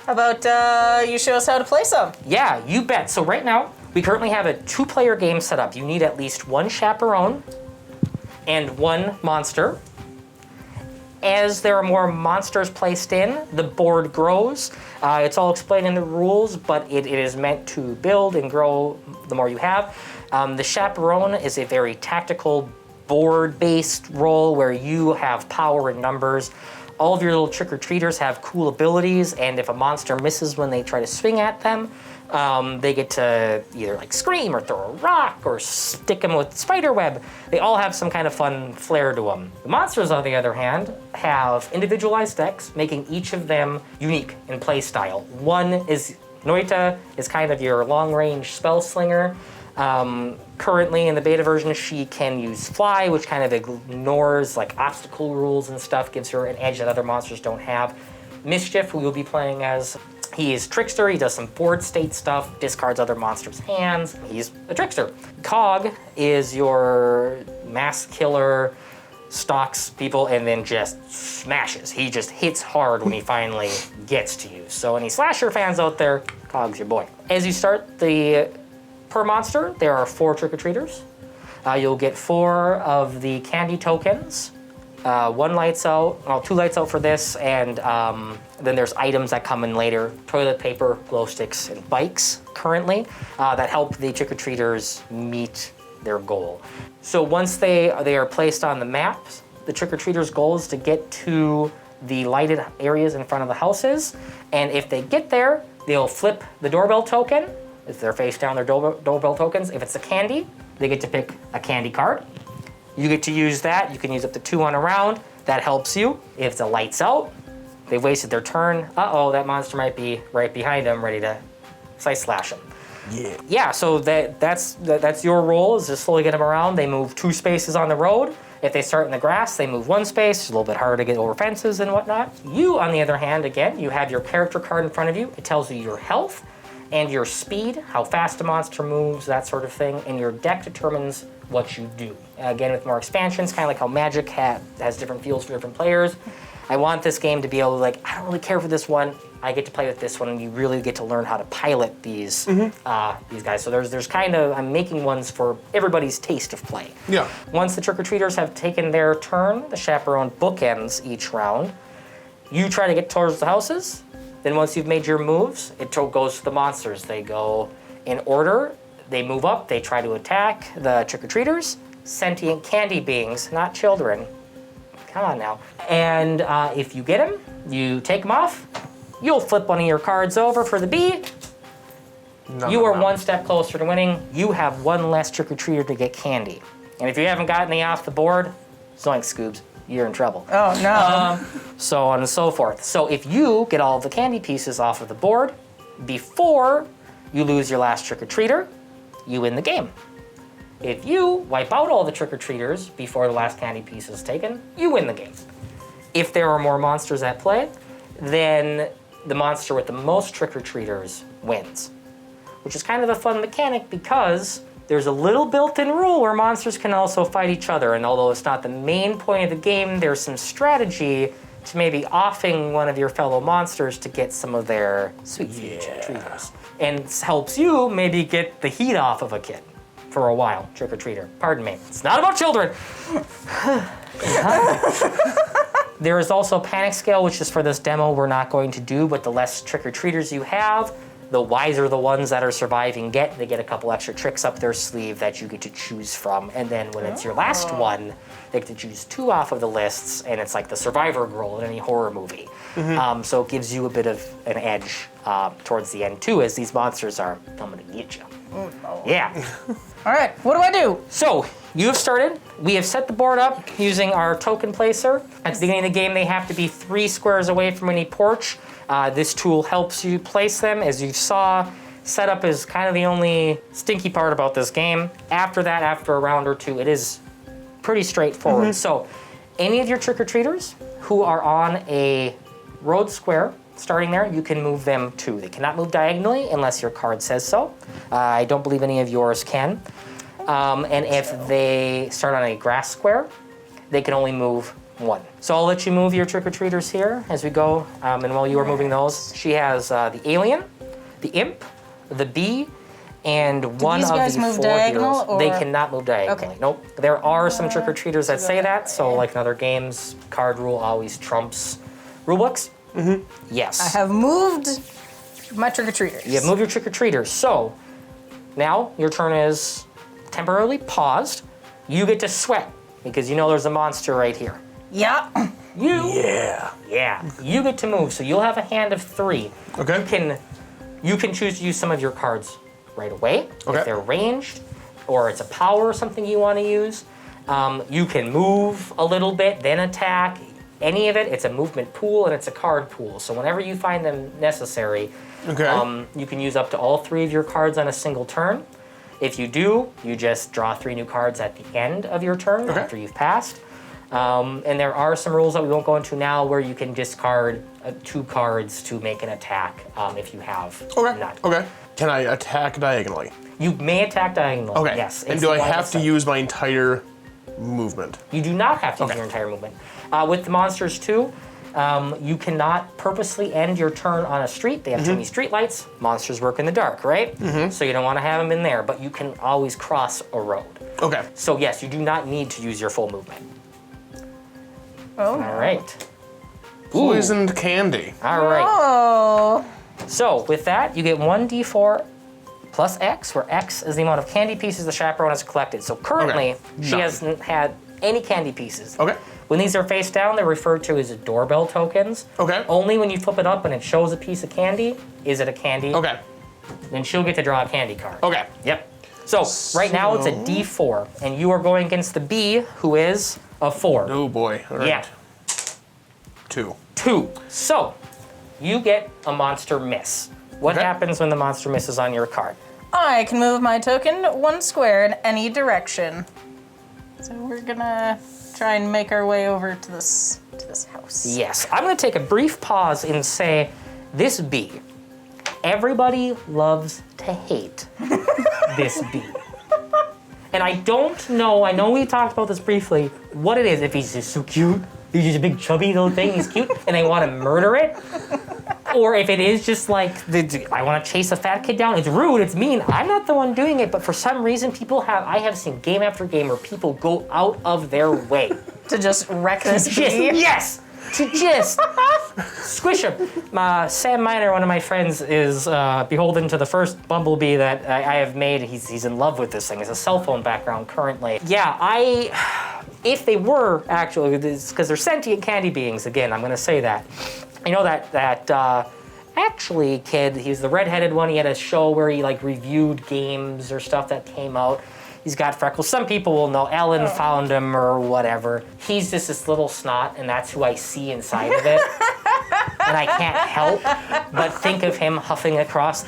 How about you show us how to play some? Yeah, you bet. So right now, we currently have a 2-player game set up. You need at least 1 chaperone and 1 monster. As there are more monsters placed in, the board grows. It's all explained in the rules, but it is meant to build and grow the more you have. The chaperone is a very tactical, board-based role where you have power in numbers. All of your little trick-or-treaters have cool abilities, and if a monster misses when they try to swing at them, they get to either like scream or throw a rock or stick them with spider web. They all have some kind of fun flair to them. The monsters, on the other hand, have individualized decks, making each of them unique in play style. One is Noita, is kind of your long-range spell slinger. Currently in the beta version, she can use fly, which kind of ignores like obstacle rules and stuff, gives her an edge that other monsters don't have. Mischief, we will be playing as. He is trickster, he does some board state stuff, discards other monsters' hands. He's a trickster. Cog is your mass killer, stalks people and then just smashes. He just hits hard when he finally gets to you. So any slasher fans out there, Cog's your boy. As you start per monster, there are 4 trick-or-treaters. You'll get 4 of the candy tokens. 1 lights out, well, 2 lights out for this, and then there's items that come in later. Toilet paper, glow sticks, and bikes currently that help the trick-or-treaters meet their goal. So once they are placed on the maps, the trick-or-treaters' goal is to get to the lighted areas in front of the houses, and if they get there, they'll flip the doorbell token. If they're face down, their doorbell tokens. If it's a candy, they get to pick a candy card. You get to use that. You can use up to 2 on a round. That helps you. If the lights out, they've wasted their turn. Uh-oh, that monster might be right behind them, ready to slice slash them. Yeah, so that's your role, is to slowly get them around. They move 2 spaces on the road. If they start in the grass, they move 1 space. It's a little bit harder to get over fences and whatnot. You, on the other hand, again, you have your character card in front of you. It tells you your health and your speed, how fast a monster moves, that sort of thing, and your deck determines what you do. Again, with more expansions, kind of like how Magic has different feels for different players. I want this game to be able to, like, I don't really care for this one, I get to play with this one, and you really get to learn how to pilot these guys. So there's kind of, I'm making ones for everybody's taste of play. Yeah. Once the trick-or-treaters have taken their turn, the chaperone bookends each round. You try to get towards the houses. Then once you've made your moves, it goes to the monsters. They go in order. They move up. They try to attack the trick-or-treaters. Sentient candy beings, not children. Come on now. And if you get them, you take them off. You'll flip one of your cards over for the bee. You are 1 step closer to winning. You have 1 less trick-or-treater to get candy. And if you haven't gotten any off the board, zoink, Scoobs, you're in trouble. Oh, no. So on and so forth. So if you get all the candy pieces off of the board before you lose your last trick-or-treater, you win the game. If you wipe out all the trick-or-treaters before the last candy piece is taken, you win the game. If there are more monsters at play, then the monster with the most trick-or-treaters wins, which is kind of a fun mechanic because there's a little built-in rule where monsters can also fight each other, and although it's not the main point of the game, there's some strategy to maybe offing one of your fellow monsters to get some of their sweet trick-or-treaters. And it helps you maybe get the heat off of a kid for a while, trick-or-treater. Pardon me. It's not about children. There is also a panic scale, which is for this demo we're not going to do, but the less trick-or-treaters you have, the wiser the ones that are surviving get. They get a couple extra tricks up their sleeve that you get to choose from. And then when it's your last one, they get to choose 2 off of the lists, and it's like the survivor role in any horror movie. So it gives you a bit of an edge towards the end, too, as these monsters are coming to get you. Oh, no. Yeah. All right, what do I do? So, you have started. We have set the board up using our token placer. At the beginning of the game, they have to be 3 squares away from any porch. This tool helps you place them. As you saw, setup is kind of the only stinky part about this game. After that, after a round or 2, it is pretty straightforward. So, any of your trick-or-treaters who are on a road square, starting there, you can move them too. They cannot move diagonally unless your card says so. I don't believe any of yours can. And if they start on a grass square, they can only move 1. So I'll let you move your trick-or-treaters here as we go. And while you are moving those, she has the alien, the imp, the bee, and one these of guys the move 4 diagonal, heroes. or- They cannot move diagonally. Okay. Nope. There are some trick-or-treaters that so say go that. that So way. like in other games, card rule always trumps rulebooks. Mm-hmm. Yes. I have moved my trick-or-treaters. You move your trick-or-treaters. So now your turn is temporarily paused. You get to sweat because you know there's a monster right here. Yeah. Yeah. You get to move. So you'll have a hand of 3. Okay. You can choose to use some of your cards right away Okay. if they're ranged, or it's a power or something you want to use. You can move a little bit, then attack. Any of it, it's a movement pool and it's a card pool. So whenever you find them necessary, Okay. you can use up to all 3 of your cards on a single turn. If you do, you just draw 3 new cards at the end of your turn after you've passed. And there are some rules that we won't go into now where you can discard 2 cards to make an attack if you have none. Okay. Can I attack diagonally? You may attack diagonally, Okay. yes. And It's do I the line have of to sight. use my entire movement? You do not have to use Okay. your entire movement. With the monsters too, you cannot purposely end your turn on a street. They have too many street lights. Monsters work in the dark, right? So you don't want to have them in there, but you can always cross a road. Okay. So yes, you do not need to use your full movement. Oh. All right. Poisoned candy. All right. Oh. So with that, you get 1d4 plus X, where X is the amount of candy pieces the chaperone has collected. So currently, she None. hasn't had any candy pieces. Okay. When these are face down, they're referred to as doorbell tokens. Okay. Only when you flip it up and it shows a piece of candy, is it a candy. Okay. Then she'll get to draw a candy card. Okay. Yep. So right now it's a D4, and you are going against the B, who is a 4. Oh boy. All right. Yeah. 2. 2. So you get a monster miss. What Okay. happens when the monster misses on your card? I can move my token 1 square in any direction. So we're gonna try and make our way over to this house. Yes. I'm going to take a brief pause and say this bee. Everybody loves to hate this bee. And I don't know, I know we talked about this briefly, what it is. If he's just so cute, he's just a big chubby little thing, he's cute, and they want to murder it. Or if it is just like, I want to chase a fat kid down, it's rude, it's mean. I'm not the one doing it, but for some reason I have seen game after game where people go out of their way. To just wreck this bee. Yes! To just squish him. Sam Miner, one of my friends, is beholden to the first Bumblebee that I have made. He's in love with this thing. It's a cell phone background currently. Yeah, if they were actually, because they're sentient candy beings, again, I'm going to say that. You know that actually kid, he's the redheaded one, he had a show where he like reviewed games or stuff that came out. He's got freckles. Some people will know. Ellen found him or whatever. He's just this little snot, and that's who I see inside of it. And I can't help but think of him huffing across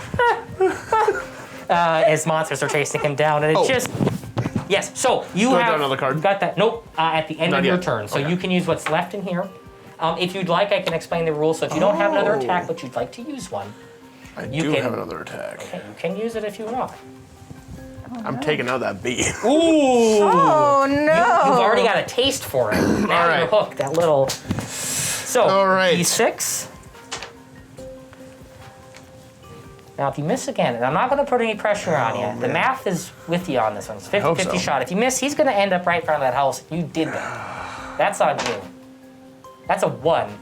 as monsters are chasing him down. And it just... Yes, so you Do I have... draw another card? You've got that. Nope, at the end Not of your yet. turn. So Okay. you can use what's left in here. If you'd like, I can explain the rules. So if you don't have another attack, but you'd like to use one, I You do can- have another attack. okay, you can use it if you want. I'm taking out that bee. Ooh! Oh no! You've already got a taste for it. Now right. you're hooked. That little. So, All right. D6. Now, if you miss again, and I'm not going to put any pressure on you, the math is with you on this one. It's a hope 50-50 so. shot. If you miss, he's going to end up right in front of that house. You did that. That's on you. That's a 1.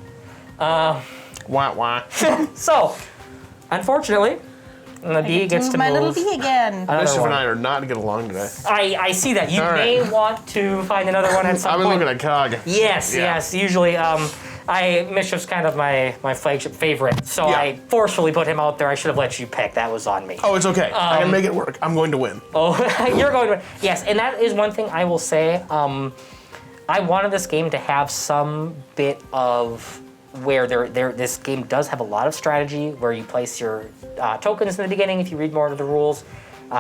Wah wah. So, unfortunately, the bee gets to my move. little bee again. Another Mischief one. and I are not get along today. I see that. You All may right. want to find another one at some I've been point. looking at Cog. Yes, Yeah. yes. Usually, Mischief's kind of my flagship favorite, so Yeah. I forcefully put him out there. I should have let you pick. That was on me. Oh, it's okay. I can make it work. I'm going to win. Oh, you're going to... Yes, and that is one thing I will say. I wanted this game to have some bit of where this game does have a lot of strategy, where you place your tokens in the beginning if you read more into the rules,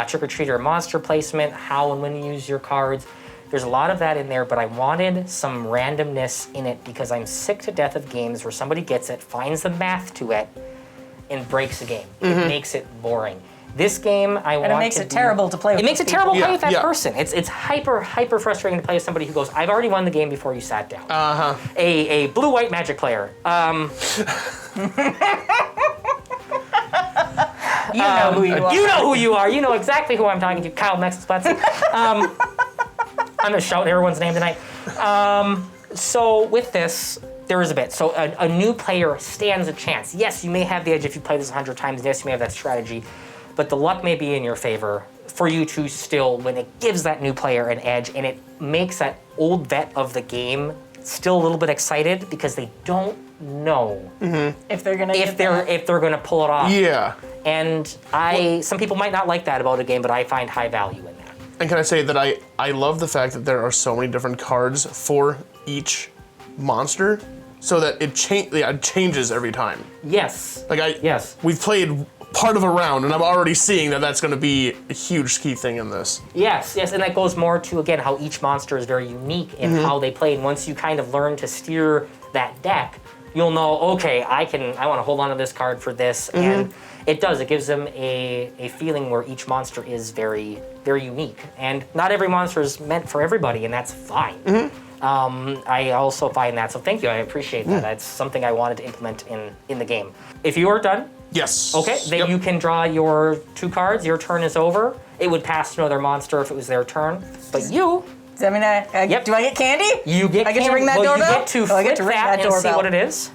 trick-or-treat or monster placement, how and when you use your cards. There's a lot of that in there, but I wanted some randomness in it because I'm sick to death of games where somebody gets it, finds the math to it, and breaks a game. It makes it boring. This game, And it makes it terrible to play with. It makes it people. terrible to play Yeah, with that yeah. person. It's hyper frustrating to play with somebody who goes, I've already won the game before you sat down. A blue-white Magic player. You know who you are. You know who you are. You know exactly who I'm talking to. Kyle Mexesplatzy. I'm gonna shout everyone's name tonight. So with this, there is a bit. So a new player stands a chance. Yes, you may have the edge if you play this 100 times. Yes, you may have that strategy, but the luck may be in your favor for you to still, when it gives that new player an edge and it makes that old vet of the game still a little bit excited because they don't know If they're gonna if they're gonna pull it off. Yeah. And some people might not like that about a game, but I find high value in that. And can I say that I love the fact that there are so many different cards for each monster, so that it changes every time. Yes. Yes. We've played part of a round, and I'm already seeing that that's going to be a huge key thing in this. Yes, and that goes more to, again, how each monster is very unique in how they play. And once you kind of learn to steer that deck, you'll know, okay, I want to hold on to this card for this. And it does. It gives them a feeling where each monster is very, very unique. And not every monster is meant for everybody, and that's fine. I also find that, so thank you, I appreciate that. That's something I wanted to implement in the game. If you are done, Yes. okay, then you can draw your 2 cards. Your turn is over. It would pass to another monster if it was their turn. But you... Does that mean do I get candy? You get I get to ring that well, doorbell? You get to flip I get to ring that and see doorbell. what it is.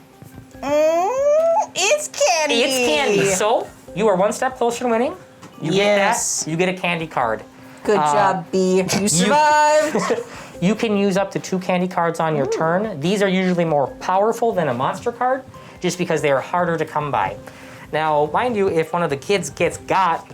It's candy. It's candy. So you are one step closer to winning. You get that. You get a candy card. Good job, B. You survived. You can use up to 2 candy cards on your turn. These are usually more powerful than a monster card, just because they are harder to come by. Now, mind you, if one of the kids gets got,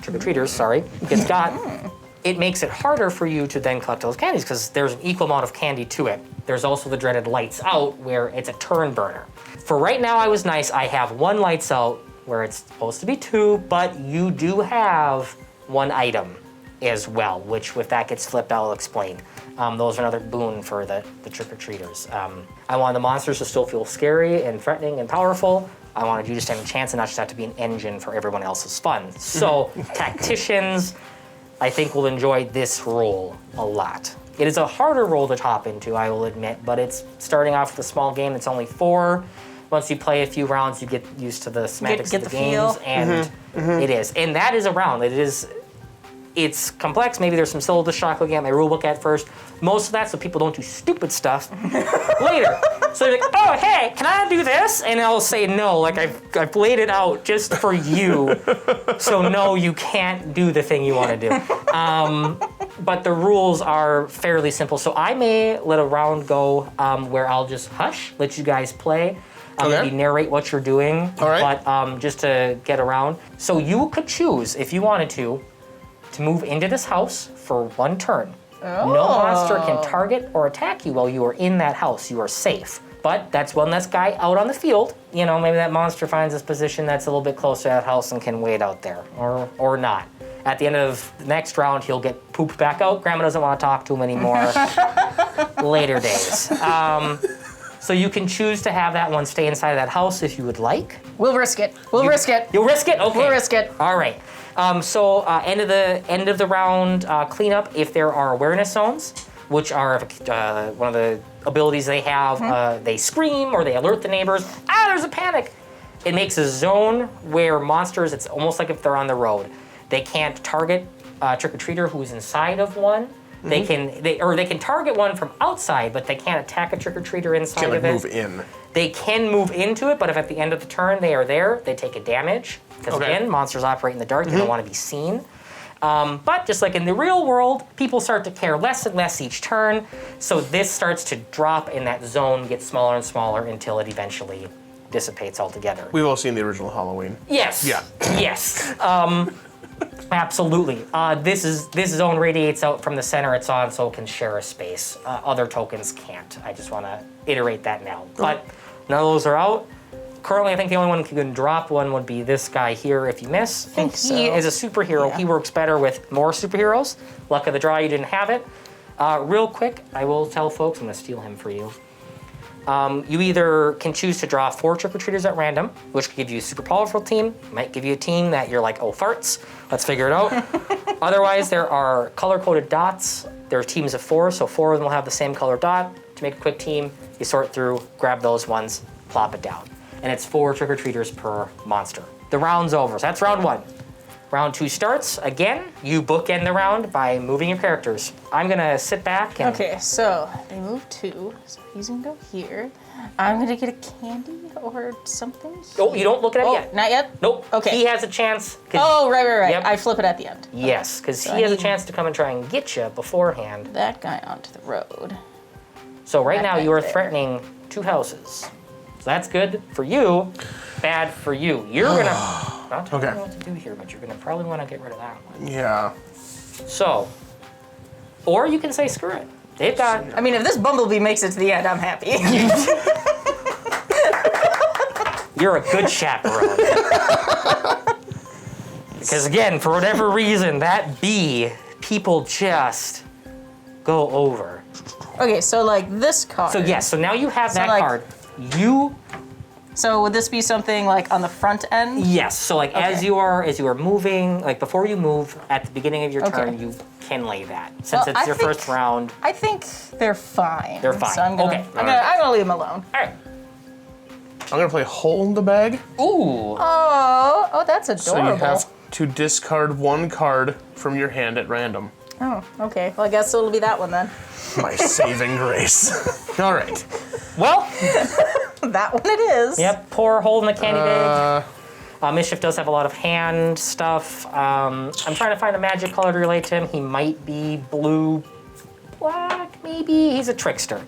it makes it harder for you to then collect those candies because there's an equal amount of candy to it. There's also the dreaded lights out where it's a turn burner. For right now, I was nice. I have 1 lights out where it's supposed to be 2, but you do have 1 item as well, which if that gets flipped, I'll explain. Those are another boon for the trick-or-treaters. I wanted the monsters to still feel scary and threatening and powerful. I wanted you to stand a chance and not just have to be an engine for everyone else's fun. So, tacticians, I think, will enjoy this role a lot. It is a harder role to hop into, I will admit, but it's starting off with a small game. It's only 4. Once you play a few rounds, you get used to the semantics of the games, feel. and it is. And that is a round. It's complex. Maybe there's some syllabus shock looking at my rulebook at first. Most of that so people don't do stupid stuff later. So you're like, oh, hey, can I do this? And I'll say no, like I've laid it out just for you. So no, you can't do the thing you want to do. But the rules are fairly simple. So I may let a round go where I'll just hush, let you guys play. Maybe narrate what you're doing. All right. But just to get around. So you could choose, if you wanted to move into this house for 1 turn. Oh. No monster can target or attack you while you are in that house. You are safe. But that's one less guy out on the field. You know, maybe that monster finds this position that's a little bit closer to that house and can wait out there, or not. At the end of the next round, he'll get pooped back out. Grandma doesn't want to talk to him anymore. Later days. So you can choose to have that one stay inside of that house if you would like. We'll risk it. We'll risk it. You'll risk it? Okay. We'll risk it. All right. So end of the round cleanup, if there are awareness zones, which are one of the abilities they have, they scream or they alert the neighbors, there's a panic. It makes a zone where monsters, it's almost like if they're on the road. They can't target a trick-or-treater who's inside of one. They can target one from outside, but they can't attack a trick-or-treater inside of it. Can't move in. They can move into it, but if at the end of the turn they are there, they take a damage. Because again, monsters operate in the dark, they don't want to be seen. But just like in the real world, people start to care less and less each turn, so this starts to drop and that zone gets smaller and smaller until it eventually dissipates altogether. We've all seen the original Halloween. Yes. Yeah. Yes. Absolutely. This zone radiates out from the center it's on, so it can share a space. Other tokens can't. I just want to iterate that now. But none of those are out. Currently, I think the only one who can drop one would be this guy here if you miss. And he is a superhero. Yeah. He works better with more superheroes. Luck of the draw, you didn't have it. Real quick, I will tell folks, I'm going to steal him for you. You either can choose to draw 4 trick-or-treaters at random, which could give you a super powerful team. Might give you a team that you're like, oh, farts. Let's figure it out. Otherwise, there are color-coded dots. There are teams of 4, so 4 of them will have the same color dot. To make a quick team, you sort through, grab those ones, plop it down. And it's 4 trick-or-treaters per monster. The round's over, so that's round 1. Round 2 starts. Again, you bookend the round by moving your characters. I'm gonna sit back and... Okay, so they move 2, so he's gonna go here. I'm gonna get a candy or something. Oh, you don't look at it yet. Not yet? Nope. Okay. He has a chance. Oh, right. Yep. I flip it at the end. Yes, because So he I has a need- chance to come and try and get you beforehand. That guy onto the road. So right That now guy you are there. threatening 2 houses. So that's good for you, bad for you. You're gonna... Not telling Okay. you what to do here, but you're gonna probably want to get rid of that one. Yeah. So, or you can say screw it. They've got... I mean, if this Bumblebee makes it to the end, I'm happy. You're a good chaperone. Because again, for whatever reason, that bee, people just go over. Okay, so like this card. So yes, so now you have that like- card. You, So would this be something like on the front end? yes, so like as Okay. you are moving, like before you move, at the beginning of your Okay. turn, you can lay that. Since Well, it's I your think- first round. I think they're fine. They're fine. So I'm gonna, Okay. I'm gonna leave them alone. All right. I'm gonna play Hole in the Bag. Ooh. Oh, that's So adorable. you have to discard 1 card from your hand at random. Oh, okay. Well, I guess it'll be that one then. My saving grace. All right. Well, That one it is. yep, pour a hole in the candy bag. Mischief does have a lot of hand stuff. I'm trying to find a magic color to relate to him. He might be blue, black, maybe. He's a trickster.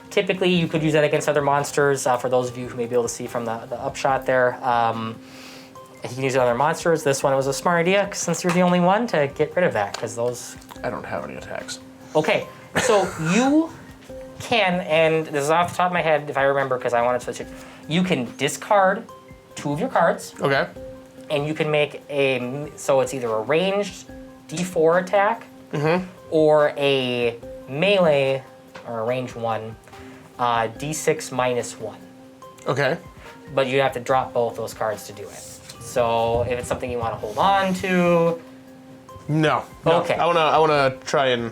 Typically, you could use that against other monsters. For those of you who may be able to see from the upshot there, you can use it on other monsters. This one was a smart idea since you're the only one to get rid of that, because those... I don't have any attacks. Okay, so you can, and this is off the top of my head if I remember because I wanted to switch it, you can discard 2 of your cards, Okay. and you can make so it's either a ranged D4 attack, or a melee, or a range 1, D6 minus 1. Okay. But you have to drop both those cards to do it. So if it's something you want to hold on to, No. Okay. I wanna try and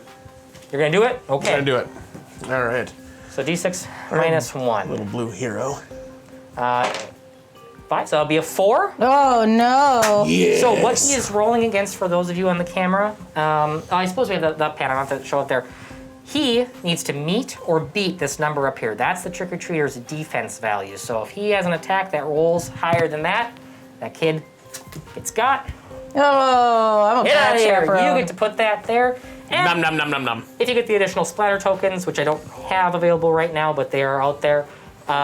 you're gonna do it? Okay. try and do it. All right. So D6 minus 1. Little blue hero. 5, so that'll be a 4. Oh no. Yes. So what he is rolling against, for those of you on the camera, I suppose we have that pan, I don't have to show it there. He needs to meet or beat this number up here. That's the trick-or-treater's defense value. So if he has an attack that rolls higher than that, that kid gets got. Oh, I'm a Get out bad of here. chaperone. You get to put that there. And Nom nom nom nom nom. if you get the additional splatter tokens, which I don't have available right now, but they are out there, you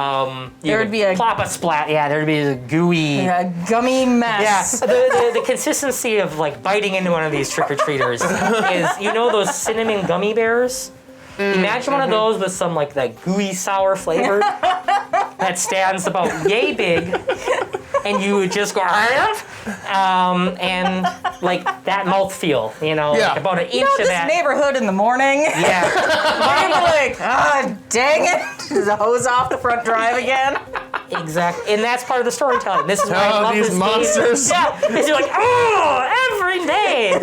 There would could be a- plop a splat. Yeah, there'd be a gooey. A gummy mess. Yeah, the consistency of like biting into one of these trick-or-treaters is, you know those cinnamon gummy bears? Imagine one of those with some like that gooey sour flavor that stands about yay big, and you would just go, and like that mouthfeel, you know, Yeah. like about an inch You know, of this that. neighborhood in the morning. Yeah, I'm like, dang it. The hose off the front drive again. exactly. And that's part of the storytelling. This is why I Oh, love these this game. monsters. Yeah, because you're like, oh, every day.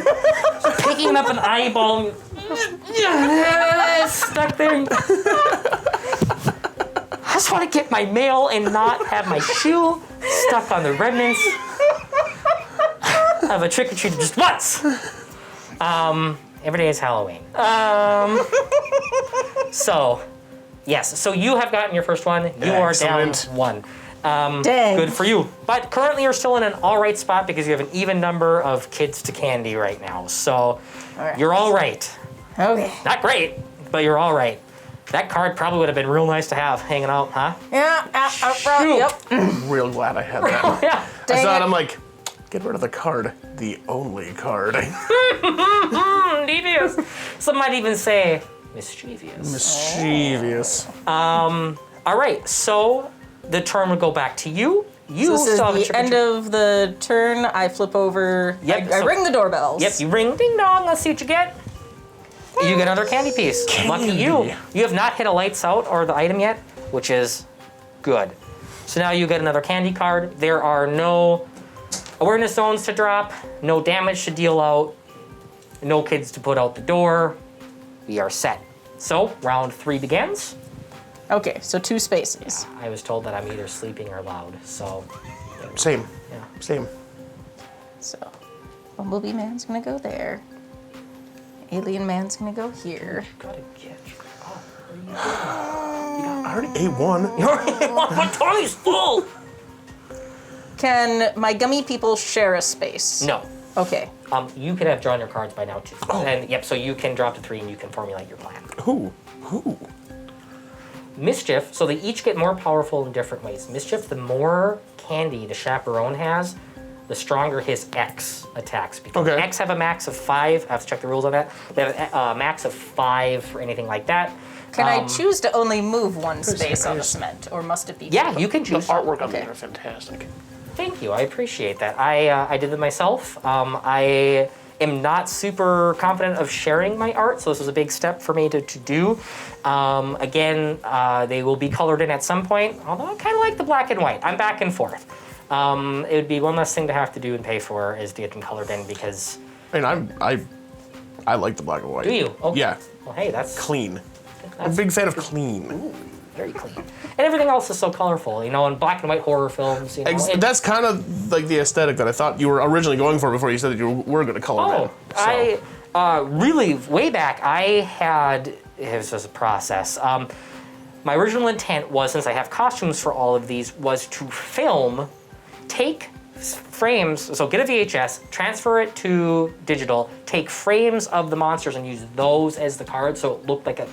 Picking up an eyeball, stuck there. I just want to get my mail and not have my shoe stuck on the remnants of a trick-or-treat just once. Every day is Halloween. So, yes. So you have gotten your first one. You are down Excellent. 1. Dang. Good for you. But currently you're still in an all right spot because you have an even number of kids to candy right now. So right. you're all right. Okay. Not great, but you're all right. That card probably would have been real nice to have hanging out, huh? Yeah. Shoot. Yep. I'm real glad I had that. Yeah. I Dang thought it. I'm like, get rid of the card. The only card. Devious. Some might even say mischievous. Mischievous. All right, so the turn would go back to you. You So this is still have a the trick or end treat. of the turn. I flip over. Yep, I so- ring the doorbells. Yep, you ring ding dong. Let's see what you get. You get another candy piece. Lucky you. You have not hit a lights out or the item yet, which is good. So now you get another candy card. There are no awareness zones to drop, no damage to deal out, no kids to put out the door. We are set. So round 3 begins. Okay, so 2 spaces. I was told that I'm either sleeping or loud, so. Same. Yeah. Same. So, Bumblebee Man's gonna go there. Alien Man's gonna go here. Gotta get up. I already ate one. My tummy's full! Can my gummy people share a space? No. Okay. You could have drawn your cards by now too. Oh. And yep, so you can drop to 3 and you can formulate your plan. Who? Mischief, so they each get more powerful in different ways. Mischief, the more candy the chaperone has, the stronger his X attacks. Because Okay. X have a max of 5. I have to check the rules on that. They have a max of 5 for anything like that. Can I choose to only move 1 space on the cement, or must it be? Yeah, you can The choose. artwork on Okay. these are fantastic. Thank you, I appreciate that. I did it myself. I am not super confident of sharing my art, so this was a big step for me to do. Again, they will be colored in at some point, although I kind of like the black and white. I'm back and forth. It would be one less thing to have to do and pay for is to get them colored in because... I mean, I like the black and white. Do you? Okay. Yeah. Well, hey, that's Clean. I'm a big fan of clean. very clean. And everything else is so colorful, you know, in black and white horror films, you know. That's kind of like the aesthetic that I thought you were originally going for before you said that you were going to color it in. So. I really, way back, it was a process. My original intent was, since I have costumes for all of these, was to take frames, so get a VHS, transfer it to digital, take frames of the monsters and use those as the cards so it looked like a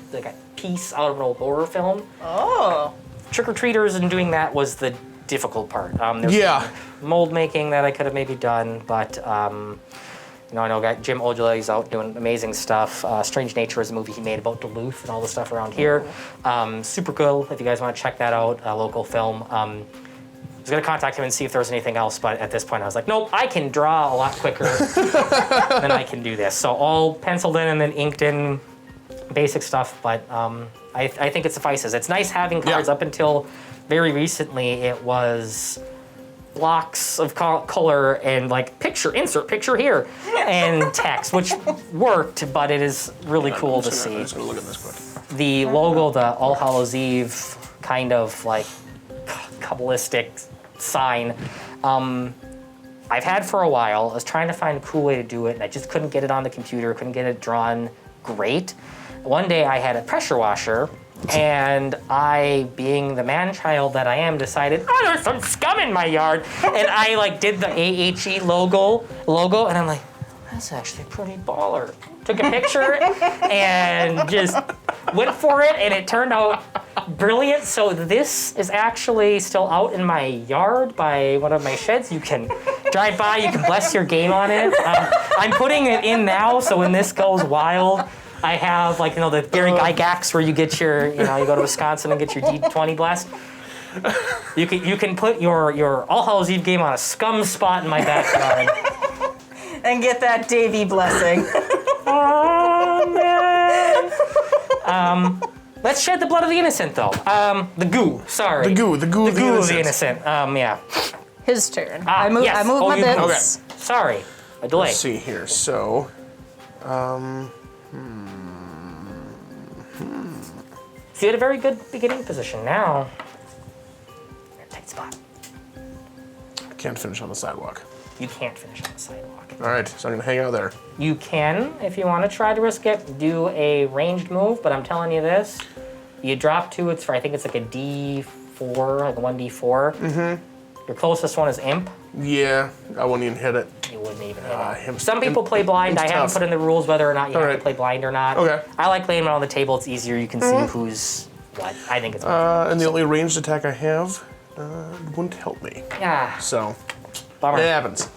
piece out of an old horror film. Oh. Trick-or-treaters and doing that was the difficult part. There's Yeah. some mold making that I could have maybe done, but you know, I know Jim Ojala's out doing amazing stuff. Strange Nature is a movie he made about Duluth and all the stuff around here. Super cool if you guys want to check that out, a local film. I was gonna contact him and see if there was anything else, but at this point I was like, nope, I can draw a lot quicker than I can do this. So all penciled in and then inked in basic stuff, but I think it suffices. It's nice having cards. Yeah. Up until very recently, it was blocks of color and like insert picture here, and text, which worked, but it is really cool to see. I'm just going to look at this quick. The logo, the All Hallows Eve kind of like Kabbalistic sign, I've had for a while. I was trying to find a cool way to do it, and I just couldn't get it on the computer, couldn't get it drawn great. One day I had a pressure washer, and I, being the man-child that I am, decided, oh, there's some scum in my yard, and I like did the AHE logo, and I'm like, that's actually pretty baller. Took a picture and just went for it, and it turned out brilliant. So this is actually still out in my yard by one of my sheds. You can drive by, you can bless your game on it. I'm putting it in now, so when this goes wild, I have, like, you know, the Gary Gygax where you get your, you know, you go to Wisconsin and get your D20 blessed. You can put your All Hallows Eve game on a scum spot in my backyard. And get that Davey blessing. Let's shed the blood of the innocent, though. The goo, sorry. The goo of the innocent. Yeah. His turn. Ah, I move yes. my you bits. moved. Sorry, a delay. Let's see here. So, So you had a very good beginning position. Now, you're in a tight spot. I can't finish on the sidewalk. You can't finish on the sidewalk. All right, so I'm going to hang out there. You can, if you want to try to risk it, do a ranged move, but I'm telling you this, you drop 2, it's for, I think it's like a D4, like a 1D4. Mm-hmm. Your closest one is Imp. Yeah, I wouldn't even hit it. You wouldn't even hit it. Imp- Some people play blind. I Imp's haven't tough. put in the rules whether or not you have Alright. to play blind or not. Okay. I like laying it on the table. It's easier. You can see who's what. I think it's And the only ranged attack I have wouldn't help me. yeah. So, Bummer. it happens.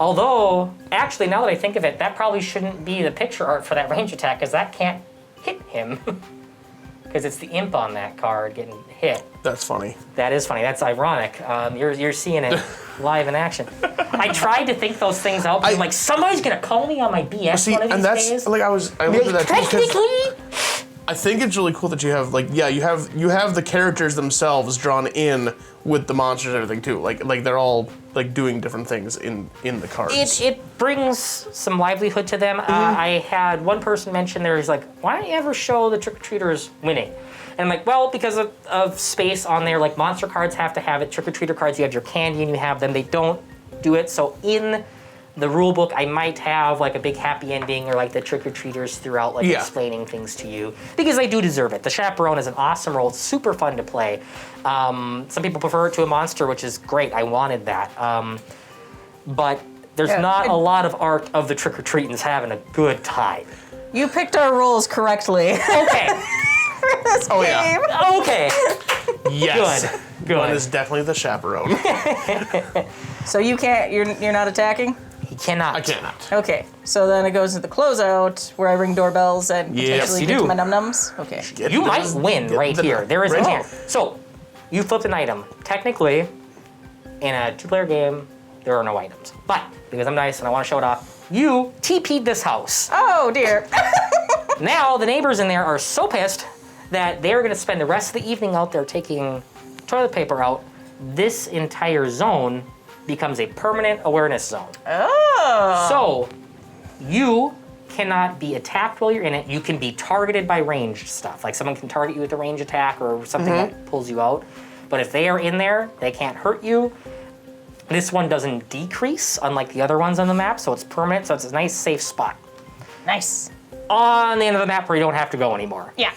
Although, actually, now that I think of it, that probably shouldn't be the picture art for that range attack because that can't hit him. because it's the imp on that card getting hit. That's funny. That is funny. That's ironic. You're seeing it live in action. I tried to think those things out, but I'm like, somebody's gonna call me on my BS one of these and that's days. like I looked at that too, because Technically, I think it's really cool that you have you have the characters themselves drawn in with the monsters and everything too. Like they're all like doing different things in the cards. it brings some livelihood to them. I had one person mention there's like, why don't you ever show the trick-or-treaters winning? And I'm like, well, because of space on there, like monster cards have to have it. Trick-or-treater cards, you have your candy and you have them. They don't do it. So in the rule book, I might have like a big happy ending or like the trick-or-treaters throughout, like explaining things to you, because they do deserve it. The chaperone is an awesome role. It's super fun to play. Some people prefer it to a monster, which is great. I wanted that. But there's not a lot of art of the trick-or-treaters having a good time. You picked our roles correctly. Okay. This Oh, game. yeah. Okay. Yes. Good. One is definitely the chaperone. So you can't. You're not attacking. He cannot. I cannot. Okay. So then it goes to the closeout where I ring doorbells and potentially you get do. to my num-nums. Okay. You might win right here. There is a right. chance. So, you flipped an item. Technically, in a two-player game, there are no items. But, because I'm nice and I want to show it off, you TP'd this house. Oh dear. Now, the neighbors in there are so pissed that they're going to spend the rest of the evening out there taking toilet paper out. This entire zone becomes a permanent awareness zone. Oh. So, you cannot be attacked while you're in it. You can be targeted by ranged stuff. Like someone can target you with a range attack or something that pulls you out. But if they are in there, they can't hurt you. This one doesn't decrease, unlike the other ones on the map, so it's permanent, so it's a nice, safe spot. Nice. On the end of the map where you don't have to go anymore. Yeah.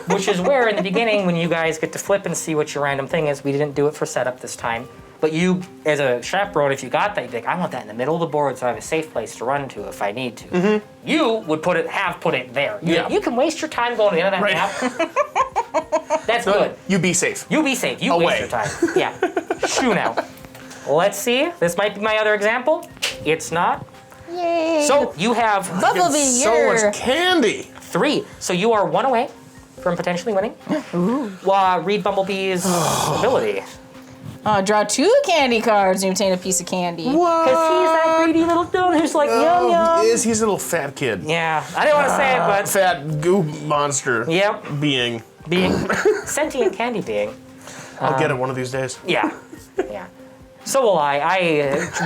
Which is where, in the beginning, when you guys get to flip and see what your random thing is, we didn't do it for setup this time. But you, as a chaperone, if you got that, you'd be like, I want that in the middle of the board so I have a safe place to run to if I need to. You would put it there. You can waste your time going to the end of that map. That's good. You be safe. You be safe. You waste your time. Yeah. Shoo now. Let's see. This might be my other example. It's not. Yay. So you have Bumblebee, So much candy. 3. So you are 1 away from potentially winning. Read Bumblebee's ability. Draw 2 candy cards and you obtain a piece of candy. What? Because he's that greedy little dude who's like, yum, yum. He's a little fat kid. Yeah, I didn't want to say it, but Fat goop monster. Yep. Being. being sentient candy being. I'll get it one of these days. Yeah, yeah. So will I. I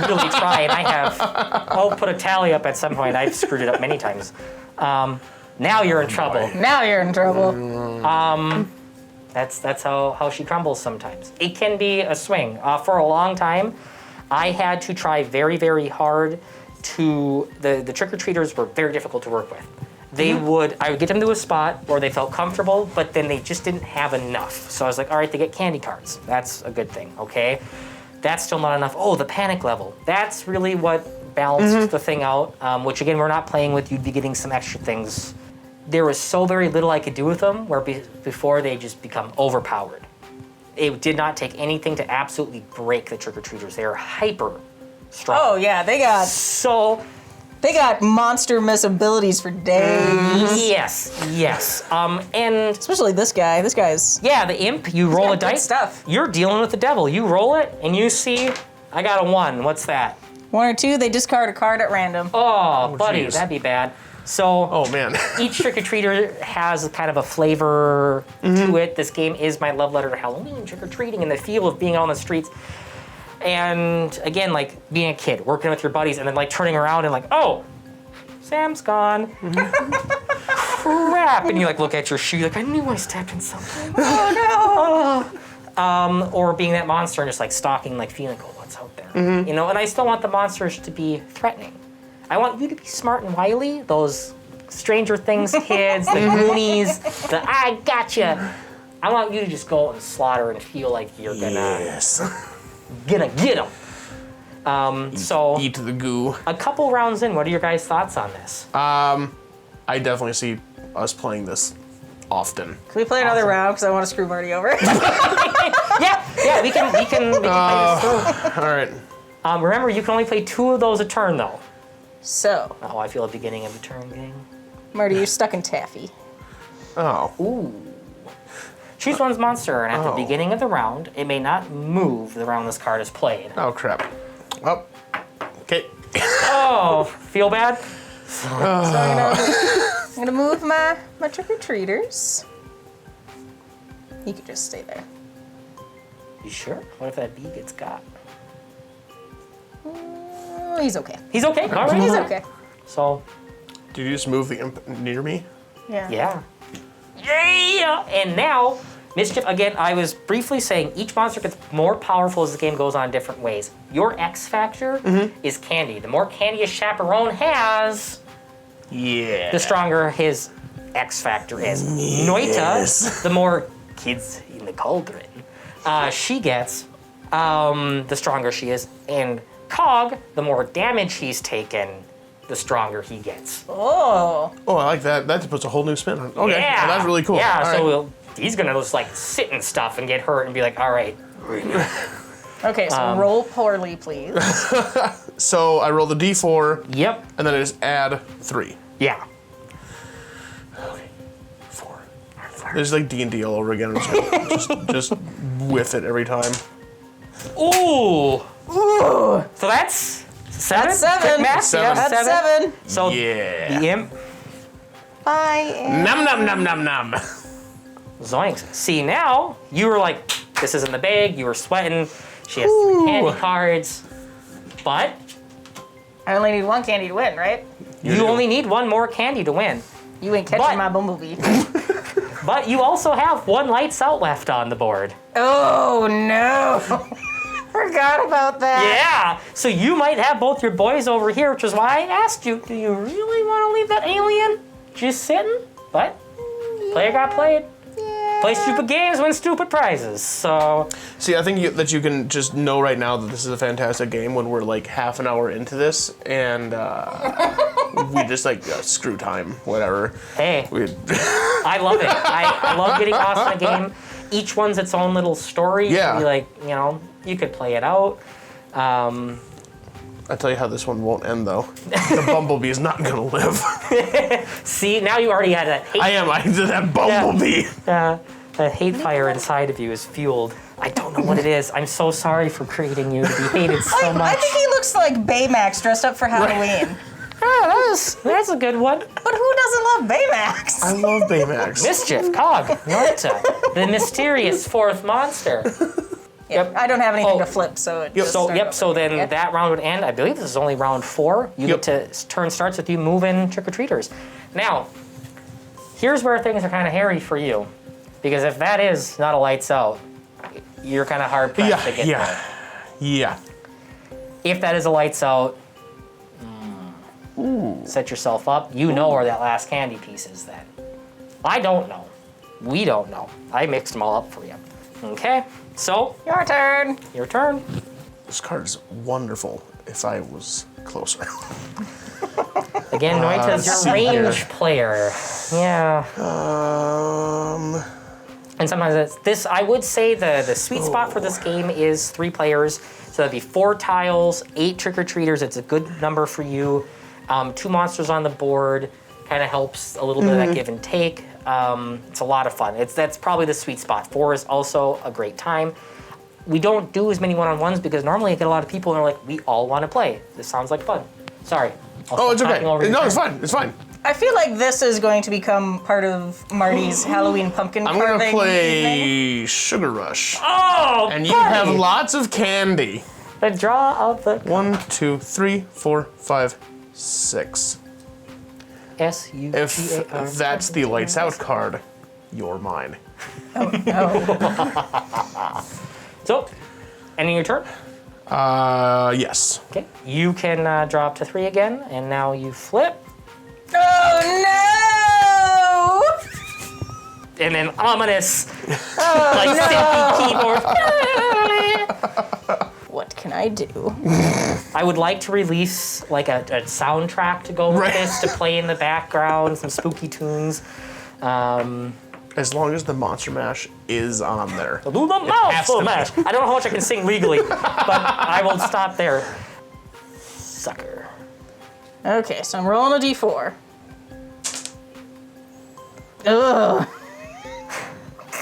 really try, and I'll put a tally up at some point. I've screwed it up many times. Now you're in trouble. Now you're in trouble. That's how she crumbles sometimes. It can be a swing. For a long time, I had to try very, very hard to, the trick-or-treaters were very difficult to work with. I would get them to a spot where they felt comfortable, but then they just didn't have enough. So I was like, all right, they get candy cards. That's a good thing, okay? That's still not enough. Oh, the panic level. That's really what balanced the thing out, which again, we're not playing with. You'd be getting some extra things. There was so very little I could do with them, where before they just become overpowered. It did not take anything to absolutely break the trick-or-treaters. They are hyper strong. Oh yeah, they got monster miss abilities for days. Yes. And Especially this guy. This guy's the imp, you roll a got good dice. stuff. You're dealing with the devil. You roll it, and you see, I got a 1. What's that? 1 or 2. They discard a card at random. Oh, buddy, geez. that'd be bad. So, Oh man. each trick-or-treater has kind of a flavor to it. This game is my love letter to Halloween, trick-or-treating, and the feel of being out on the streets. And again, like being a kid, working with your buddies, and then like turning around and like, oh, Sam's gone. Crap. And you like look at your shoe, like, I knew I stepped in something. Oh no! Or being that monster and just like stalking, like feeling, oh, what's out there? You know, and I still want the monsters to be threatening. I want you to be smart and wily, those Stranger Things kids, the Goonies, the I gotcha. I want you to just go and slaughter and feel like you're gonna get them. So Eat the goo. a couple rounds in, what are your guys' thoughts on this? I definitely see us playing this often. Can we play another round? Because I want to screw Marty over. yeah, we can play this through. All right. Remember, you can only play 2 of those a turn, though. So, Oh, I feel a beginning of a turn game. Marty, you're stuck in taffy. Oh. Ooh. Choose one's monster, and at the beginning of the round, it may not move the round this card is played. Oh, crap. Oh. Okay. Oh, feel bad? So I'm gonna move my trick-or-treaters. You could just stay there. You sure? What if that bee gets got? He's okay. He's okay. All right. He's okay. So, Did you just move the imp near me? Yeah. yeah. Yeah! And now, Mischief, again, I was briefly saying each monster gets more powerful as the game goes on in different ways. Your X factor is candy. The more candy a chaperone has, Yeah. the stronger his X factor is. Yes. Noita, the more kids in the cauldron she gets, the stronger she is. And Cog, the more damage he's taken, the stronger he gets. Oh. Oh, I like that. That puts a whole new spin on it. Okay. Yeah. Well, that's really cool. Yeah, All so he's gonna just like sit and stuff and get hurt and be like, all right. Okay, so roll poorly, please. So I roll the d4, Yep. and then I just add 3. Yeah. Okay. 4. It's like D&D all over again. I'm just whiff it every time. Ooh. So that's 7? That's 7. Quick math, Seven. yeah, That's 7. So Yeah. the imp, Bye. Nom nom nom nom nom. zoinks. See, now you were like, this isn't the bag. You were sweating. She has 3 candy cards. But I only need 1 candy to win, right? you do. only need 1 more candy to win. You ain't catching But- my Bumblebee. But you also have 1 lights out left on the board. Oh, no. Forgot about that. Yeah, so you might have both your boys over here, which is why I asked you, do you really want to leave that alien just sitting? But player got played. Yeah. Play stupid games, win stupid prizes. So See, I think that you can just know right now that this is a fantastic game when we're like half an hour into this and we just like screw time, whatever. hey, We, I love it. I love getting lost in a game. Each one's its own little story. Yeah. You like, you know, you could play it out. I tell you how this one won't end though. The Bumblebee is not gonna live. See, now you already had that hate. I did that Bumblebee. The hate fire inside of you is fueled. I don't know what it is. I'm so sorry for creating you to be hated so I much. think he looks like Baymax dressed up for Halloween. That's a good one. But who doesn't love Baymax? I love Baymax. Mischief, Cog, Norta, the mysterious 4th monster. Yep. I don't have anything Oh. to flip, so it just So, started so over. then Yeah. that round would end. I believe this is only round 4. You Yep. get to turn starts with you moving trick-or-treaters. Now, here's where things are kind of hairy for you. Because if that is not a lights out, you're kind of hard pressed to get there. Yeah. If that is a lights out, set yourself up. You know where that last candy piece is then. I don't know. We don't know. I mixed them all up for you. Okay, so Your turn. your turn. This card is wonderful if I was closer. Again, Noita's your see range here. player. Yeah. And sometimes it's this, I would say the sweet spot for this game is 3 players. So that'd be 4 tiles, 8 trick-or-treaters. It's a good number for you. 2 monsters on the board kind of helps a little bit of that give and take. It's a lot of fun. That's probably the sweet spot. 4 is also a great time. We don't do as many one-on-ones because normally I get a lot of people and they're like, we all want to play. This sounds like fun. Sorry. Oh, it's okay. Talking over your No, it's turn. fine. It's fine. I feel like this is going to become part of Marty's Halloween pumpkin I'm carving gonna play evening. Sugar Rush. Oh, And you buddy! have lots of candy. The draw of the 1, 2, 3, 4, 5, 6. S-U-G-A-R. If that's the lights out card, you're mine. So, ending your turn. Yes. Okay. You can draw up to 3 again, and now you flip. Oh And then ominous, like synthy keyboard. no! What can I do? I would like to release like a soundtrack to go with Right. this to play in the background, some spooky tunes. As long as the Monster Mash is on there. Do the has to mouthful mash. I don't know how much I can sing legally, but I will stop there. Sucker. Okay, so I'm rolling a d4. Ugh.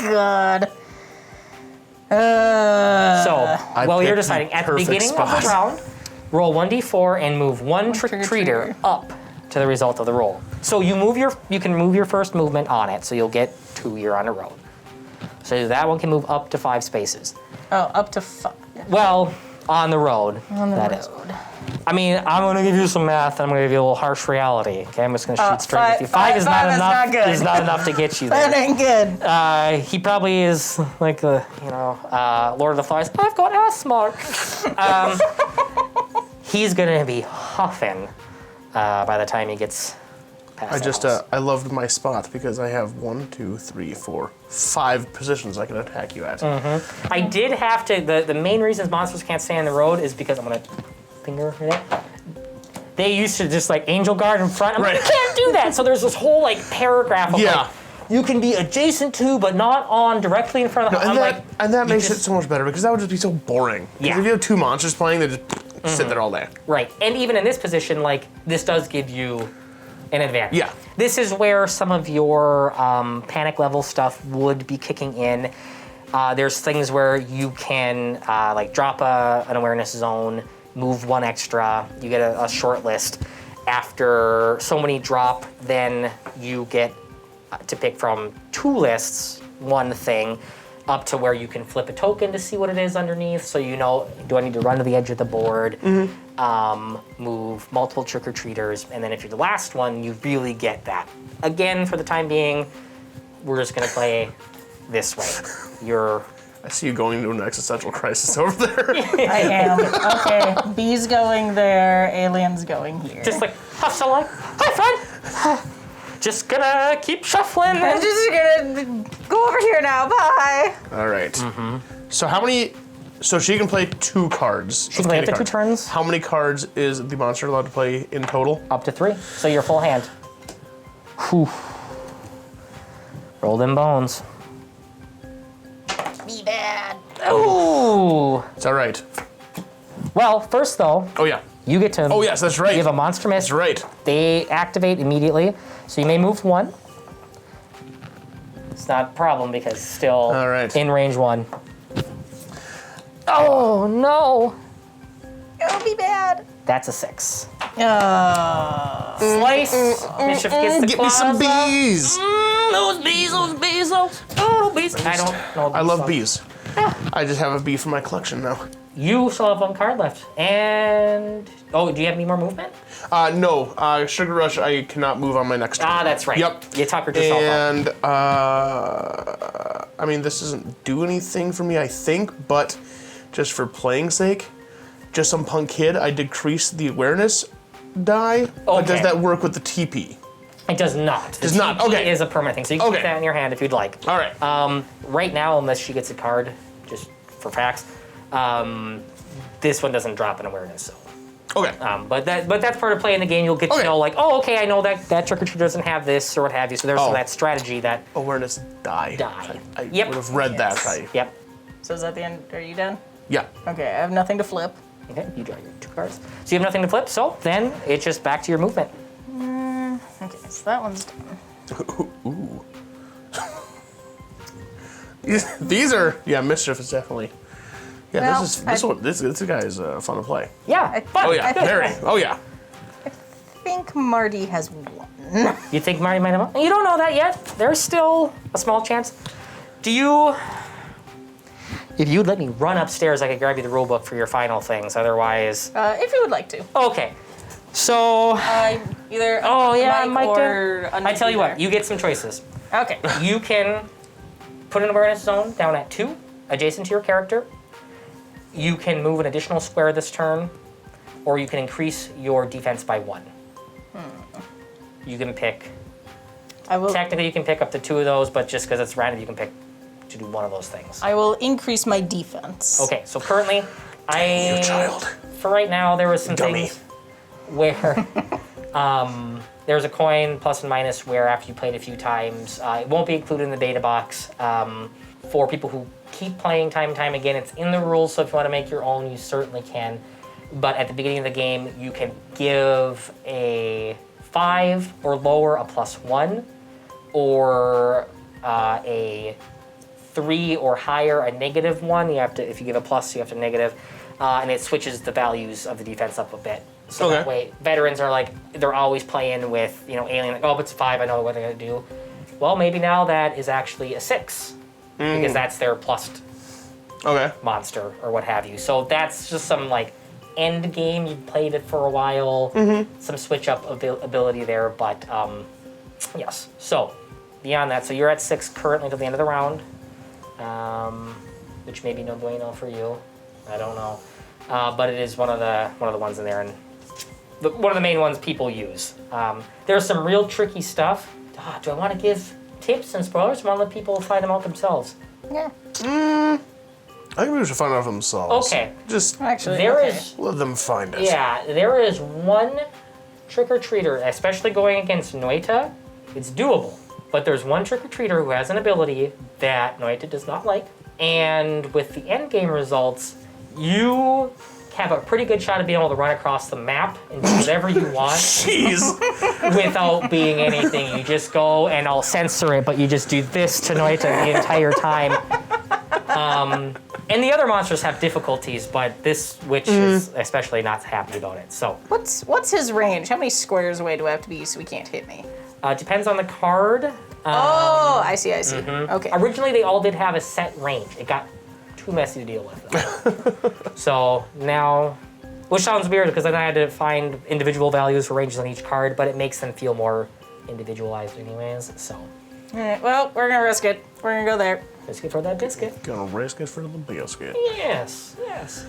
God. So, while you're picked deciding, the at the perfect beginning of spot. the round, roll 1d4 and move one trick-or-treater. trick-or-treater up to the result of the roll. So you can move your first movement on it, so you'll get 2 you're on a road. So that one can move up to 5 spaces. Oh, up to 5. Well, on the road. On the that road. is. I mean, I'm going to give you some math, and I'm going to give you a little harsh reality. Okay, I'm just going to shoot straight with you. 5 is not five is enough. not good. Is not enough to get you That there. ain't good. He probably is like the, Lord of the Flies. I've got asthma. He's going to be huffing by the time he gets past. I loved my spot because I have 1, 2, 3, 4, 5 positions I can attack you at. I did have to. The main reasons monsters can't stay on the road is because I'm going to finger it. They used to just like angel guard in front. I'm like, you can't do that. So there's this whole like paragraph of like, you can be adjacent to, but not on directly in front of the And that makes it so much better because that would just be so boring. Yeah. If you have 2 monsters playing, they just sit there all day. Right, and even in this position, like, this does give you an advantage. Yeah. This is where some of your panic level stuff would be kicking in. There's things where you can, like, drop an awareness zone, move 1 extra, you get a short list. After so many drop, then you get to pick from 2 lists, 1 thing, up to where you can flip a token to see what it is underneath. So you know, do I need to run to the edge of the board, move multiple trick-or-treaters, and then if you're the last one, you really get that. Again, for the time being, we're just gonna play this way. I see you going into an existential crisis over there. I am. Okay, B's going there, alien's going here. Just like, hustle like, hi friend. Just gonna keep shuffling. I'm just gonna go over here now, bye. All right. So how many... So she can play 2 cards. She can play up to 2 turns. How many cards is the monster allowed to play in total? Up to 3, so your full hand. Whew. Roll them bones. Be bad. Ooh. It's all right. Well, first though, Oh, yeah. you get to. Oh, yes, that's right. You have a monster miss. That's right. They activate immediately, so you may move 1. It's not a problem because it's still All right. in range 1. Oh no! It'll be bad. That's a 6. Oh. Slice. Bishop gets the Get me some claws up. bees. Those bees. I don't know. I love bees. I just have a bee for my collection now. You still have 1 card left, and do you have any more movement? No. Sugar Rush, I cannot move on my next turn. Ah, that's right. Yep. You tuckered yourself up. And, I mean, this doesn't do anything for me, I think, but just for playing sake, just some punk kid, I decrease the awareness die. But does that work with the TP? It does not. Does not, okay. It is a permanent thing, so you can keep that in your hand if you'd like. All right. Right now, unless she gets a card, just for facts, this one doesn't drop an awareness zone. Okay. But that's part of playing the game. You'll get to know, like, oh, okay, I know that trick-or-treat doesn't have this or what have you. So there's some of that strategy that Awareness die. die. I would have read that. Yep. So is that the end? Are you done? Yeah. Okay, I have nothing to flip. Okay, you draw your 2 cards. So you have nothing to flip, so then it's just back to your movement. Okay, so that one's done. Ooh. These are mischief is definitely. Yeah, Well, this guy is fun to play. Yeah, fun. Oh yeah, very. Oh yeah. I think Marty has 1. You think Marty might have? You don't know that yet. There's still a small chance. Do you? If you'd let me run upstairs, I could grab you the rule book for your final things. Otherwise, If you would like to. okay. So, Either Mike or I tell you what, you get some choices. Okay. You can put an awareness zone down at 2, adjacent to your character. You can move an additional square this turn, or you can increase your defense by 1. You can pick. I will. Technically, you can pick up to 2 of those, but just because it's random, you can pick to do 1 of those things. I will increase my defense. Okay, so currently, You child. for right now, there was some Gummy. things where there's a coin plus and minus where after you played a few times, it won't be included in the data box. For people who keep playing time and time again, it's in the rules, so if you want to make your own, you certainly can. But at the beginning of the game, you can give a 5 or lower a +1, or a 3 or higher, a -1. You have to, if you give a plus, you have to negative, and it switches the values of the defense up a bit. So that way, veterans are like, they're always playing with, alien, like, oh, if it's 5, I know what they're gonna do. Well, maybe now that is actually a 6, because that's their plus monster or what have you. So that's just some like end game. You played it for a while, some switch up ability there, but yes. So beyond that, so you're at 6 currently to the end of the round, which may be no bueno for you. I don't know, but it is one of the ones in there, and one of the main ones people use. There's some real tricky stuff. Do I want to give tips and spoilers, or want to let people find them out themselves? Yeah. I think we should find out for themselves. Okay. Just Actually, let them find it. Yeah, there is one trick-or-treater, especially going against Noita. It's doable, but there's one trick-or-treater who has an ability that Noita does not like, and with the end game results, you have a pretty good shot of being able to run across the map and do whatever you want. Jeez. Without being anything. You just go, and I'll censor it, but you just do this to Noita the entire time. And the other monsters have difficulties, but this witch is especially not happy about it. So What's his range? How many squares away do I have to be so he can't hit me? depends on the card. I see. Okay. Originally, they all did have a set range. It got too messy to deal with, though. So now, which sounds weird because then I had to find individual values for ranges on each card, but it makes them feel more individualized anyways, so. All right, well, we're gonna risk it. We're gonna go there. Biscuit for that biscuit. Gonna risk it for the biscuit. Yes, yes.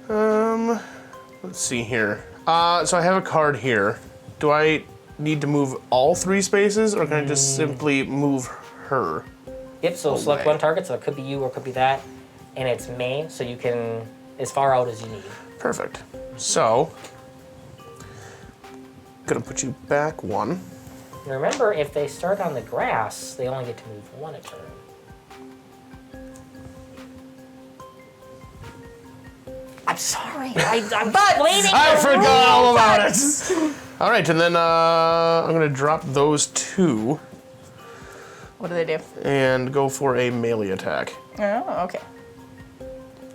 Let's see here. So I have a card here. Do I need to move all 3 spaces, or can I just simply move her? Yep, so select one target, so it could be you or it could be that, and it's May, so you can, as far out as you need. Perfect. So, gonna put you back 1. Remember, if they start on the grass, they only get to move 1 a turn. I'm sorry. I'm blaming I the forgot all about rules. it. All right, and then I'm gonna drop those 2 What do they do? and go for a melee attack. Oh, okay.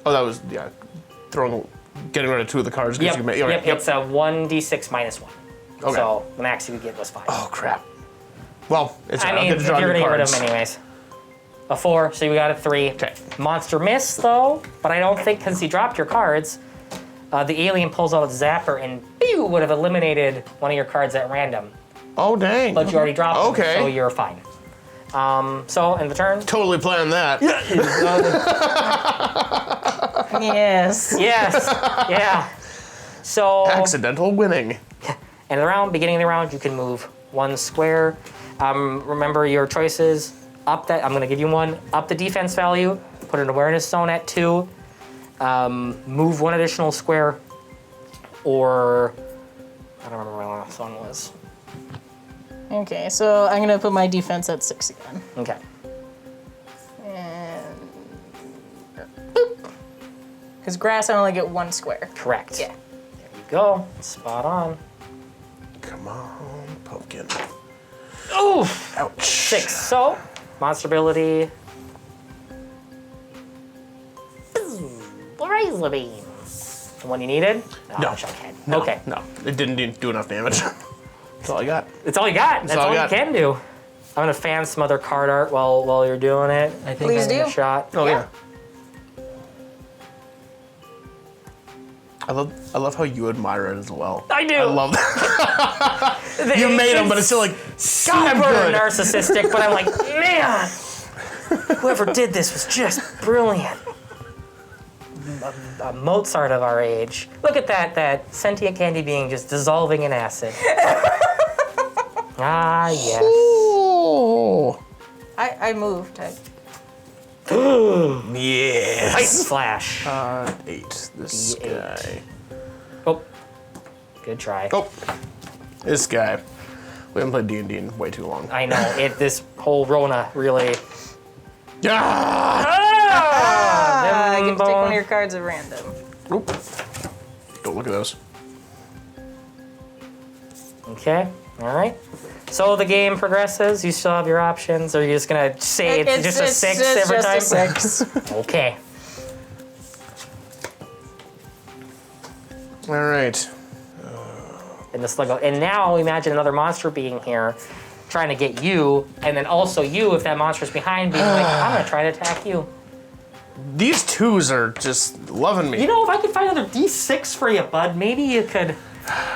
Oh, that was getting rid of 2 of the cards. Yep, Yep. it's a 1d6 minus 1. Okay. So the max you could get was 5. Oh crap. Well, it's I I'll mean, get to draw you're new gonna get rid of cards. them anyways. A 4, so you got a 3. Okay. Monster miss though, but I don't think because you dropped your cards, the alien pulls out a zapper and pew, would have eliminated one of your cards at random. Oh dang. But you already dropped them, Okay. so you're fine. So in the turn. Totally planned that. Yes. Yes. Yeah. So. Accidental winning. End of the round, beginning of the round, you can move 1 square. Remember your choices. Up that, I'm gonna give you 1. Up the defense value, put an awareness zone at 2. Move 1 additional square, or, I don't remember what my last one was. Okay, so I'm gonna put my defense at 6 again. Okay. And boop. Because grass, I only get 1 square. Correct. Yeah. There you go, spot on. Come on, pumpkin. Oof! Ouch. 6, so, monster ability. Razor beam. The one you needed? No. Chuckhead. No, Okay. No, it didn't do enough damage. That's all I got. That's all you got. That's all you can do. I'm gonna fan some other card art while you're doing it. I think Please I need do. a shot. Oh yeah. I love how you admire it as well. I do. I love that. You made them, but it's still like super good. narcissistic. But I'm like, man, whoever did this was just brilliant. A Mozart of our age. Look at that sentient candy being just dissolving in acid. Ah, yes. Oh. I moved. Yes. Ice Flash. 8. This D8. guy. Oh, good try. Oh, this guy. We haven't played D&D in way too long. I know, this whole Rona really... Ah! I get to take one of your cards at random. Oop. Don't look at those. Okay, All right. So the game progresses. You still have your options, or are you just gonna say it's just a 6 every time? It's just a 6. Okay. All right. And the slug. And now imagine another monster being here, trying to get you, and then also you, if that monster's behind, being like, I'm gonna try to attack you. These 2s are just loving me. You know, if I could find another D6 for you, bud, maybe you could.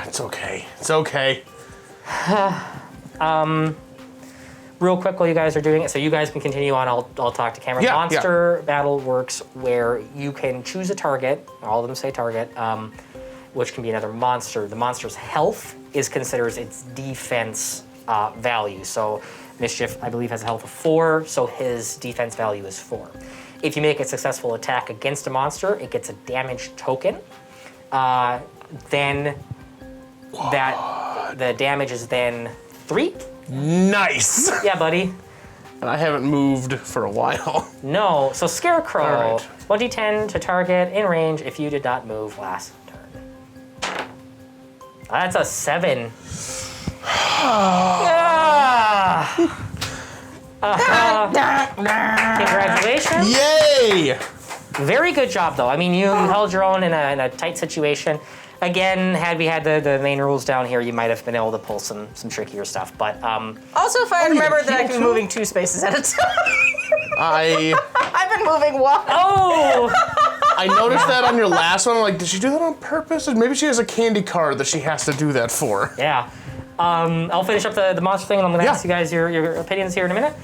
It's okay. It's okay. Real quick while you guys are doing it, so you guys can continue on, I'll talk to camera. Yeah, Monster battle works where you can choose a target, all of them say target, which can be another monster. The monster's health is considered its defense value. So Mischief, I believe, has a health of 4, so his defense value is 4. If you make a successful attack against a monster, it gets a damage token. Then the damage is then 3. Nice. Yeah, buddy. And I haven't moved for a while. No, so Scarecrow, All right. 1d10 to target in range if you did not move last turn. That's a 7. Congratulations. Yay! Very good job, though. I mean, you held your own in a tight situation. Again, had we had the main rules down here, you might have been able to pull some trickier stuff. But Also, if I remember that I can be moving 2 spaces at a time. I've been moving 1. oh, I noticed that on your last one. I'm like, did she do that on purpose? Or maybe she has a candy card that she has to do that for. yeah. I'll finish up the monster thing, and I'm going to Yeah. ask you guys your opinions here in a minute.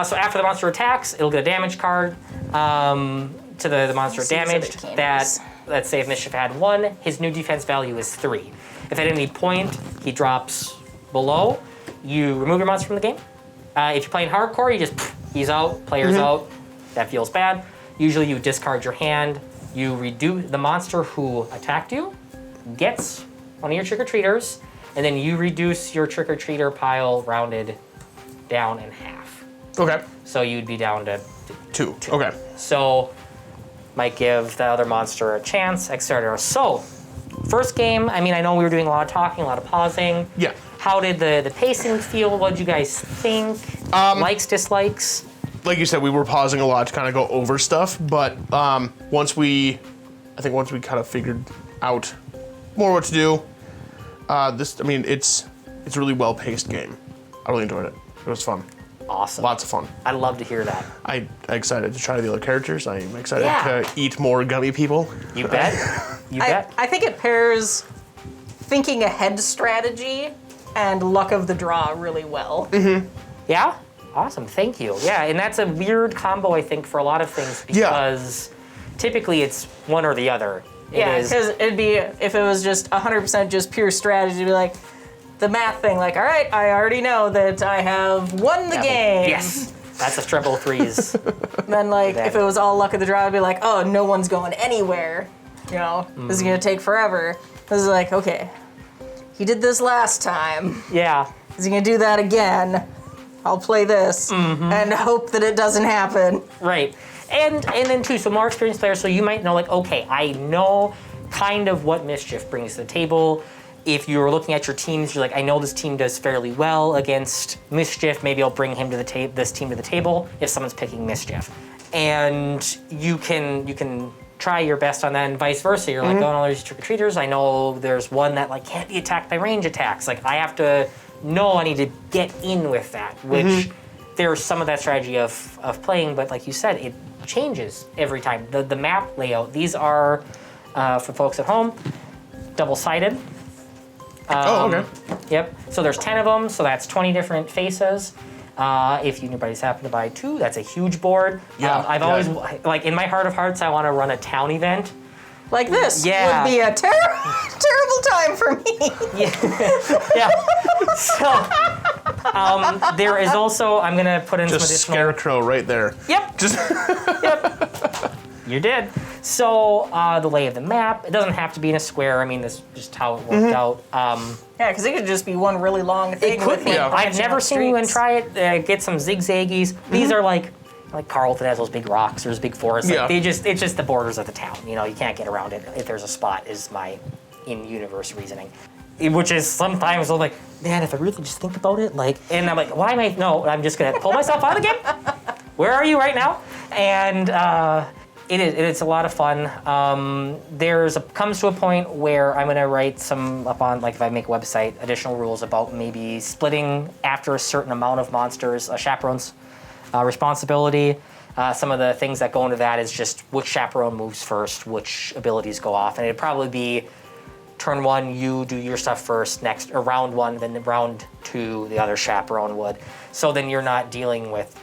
So after the monster attacks, it'll get a damage card to the monster damaged. Let's say if Mischief had 1, his new defense value is 3. If at any point he drops below, you remove your monster from the game. If you're playing hardcore, you just, he's out, player's out. That feels bad. Usually you discard your hand. You redo the monster who attacked you, gets one of your trick-or-treaters, and then you reduce your trick-or-treater pile rounded down in half. Okay. So you'd be down to 2. Okay. So might give the other monster a chance, etc. So first game, I mean, I know we were doing a lot of talking, a lot of pausing. Yeah. How did the pacing feel? What did you guys think? Likes, dislikes? Like you said, we were pausing a lot to kind of go over stuff, but once we kind of figured out more what to do, it's a really well-paced game. I really enjoyed it. It was fun. Awesome. Lots of fun. I'd love to hear that. I'm excited to try the other characters. I'm excited Yeah. to eat more gummy people. You bet. You bet. I think it pairs thinking ahead strategy and luck of the draw really well. Yeah? Awesome. Thank you. Yeah, and that's a weird combo, I think, for a lot of things because typically it's one or the other. Yeah, because it'd be, if it was just 100% just pure strategy, it'd be like the math thing, like, all right, I already know that I have won the game. Yes. That's a triple threes. And then, like, if it was all luck of the draw, it'd be like, oh, no one's going anywhere. You know, this is going to take forever. This is like, okay, he did this last time. Yeah. Is he going to do that again? I'll play this and hope that it doesn't happen. Right. And then too, so more experienced players, so you might know, like, okay, I know kind of what Mischief brings to the table. If you're looking at your teams, you're like, I know this team does fairly well against Mischief. Maybe I'll bring him to this team to the table if someone's picking Mischief. And you can try your best on that, and vice versa. You're like, oh, no, there's trick-or-treaters. I know there's one that like can't be attacked by range attacks. Like I have to know I need to get in with that, which there's some of that strategy of playing, but like you said, it changes every time. The map layout, these are, for folks at home, double-sided. Okay. Yep. So there's 10 of them, so that's 20 different faces. If anybody's happened to buy 2, that's a huge board. Yeah. I've always, like in my heart of hearts, I want to run a town event. Like this Yeah. would be a terrible time for me. Yeah. So there is also, I'm going to put in Just some additional... Scarecrow right there. Yep. Just Yep. You did. So the lay of the map, it doesn't have to be in a square. I mean, that's just how it worked out. Yeah, because it could just be one really long thing. It could be. Yeah. I've never seen anyone try it. Get some zigzaggies. These are like Carlton has those big rocks. There's big forests. Like Yeah. it's just the borders of the town. You know, you can't get around it if there's a spot. Is my in-universe reasoning. which is sometimes I'm like, man, if I really just think about it, like, and I'm like, why am I? No, I'm just gonna pull myself out of the game. Where are you right now? And it's a lot of fun. Comes to a point where I'm gonna write some up on, like, if I make a website, additional rules about maybe splitting after a certain amount of monsters, chaperones, responsibility. Some of the things that go into that is just which chaperone moves first, which abilities go off, and it'd probably be turn 1, you do your stuff first, next, or round 1, then round 2, the other chaperone would. So then you're not dealing with,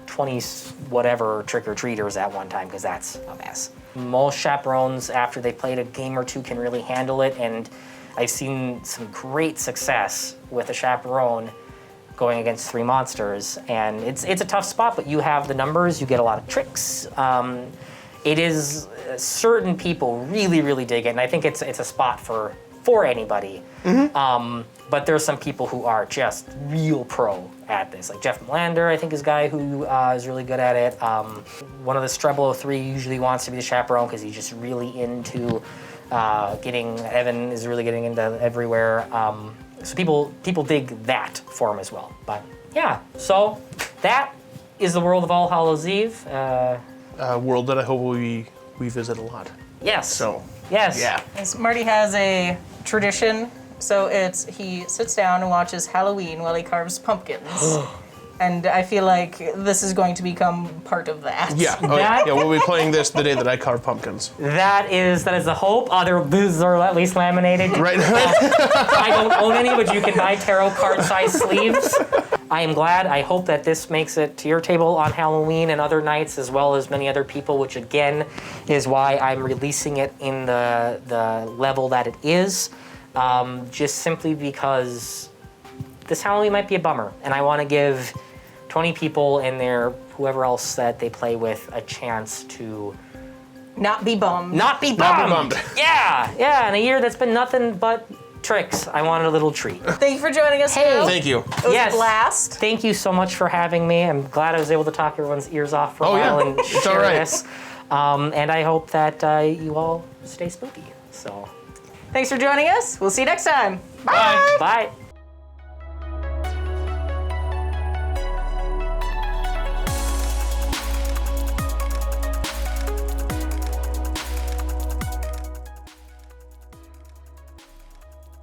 20 whatever trick-or-treaters at one time, because that's a mess. Most chaperones, after they played a game or two, can really handle it, and I've seen some great success with a chaperone going against 3 monsters, and it's a tough spot, but you have the numbers, you get a lot of tricks. It is, certain people really, really dig it, and I think it's a spot for anybody. But there's some people who are just real pro at this, like Jeff Melander, I think, is a guy who is really good at it. One of the Streblo 3 usually wants to be the chaperone because he's just really into Evan is really getting into everywhere. So people dig that for him as well. But yeah, so that is the world of All Hallows Eve. A world that I hope we visit a lot. Yes. So. Yes. Yeah. Yes, Marty has a tradition. So he sits down and watches Halloween while he carves pumpkins. And I feel like this is going to become part of that. Yeah. Oh, yeah. We'll be playing this the day that I carve pumpkins. That is the hope. These are at least laminated. Right. I don't own any, but you can buy tarot card size sleeves. I am glad. I hope that this makes it to your table on Halloween and other nights, as well as many other people, which again is why I'm releasing it in the level that it is. Just simply because this Halloween might be a bummer, and I want to give 20 people and whoever else that they play with a chance to not be bummed. Not be bummed. Yeah. In a year that's been nothing but tricks, I wanted a little treat. Thank you for joining us. Hey. Joe. Thank you. It was a blast. Thank you so much for having me. I'm glad I was able to talk everyone's ears off for a while and It's share all right. this. And I hope that you all stay spooky. So, Thanks for joining us. We'll see you next time. bye.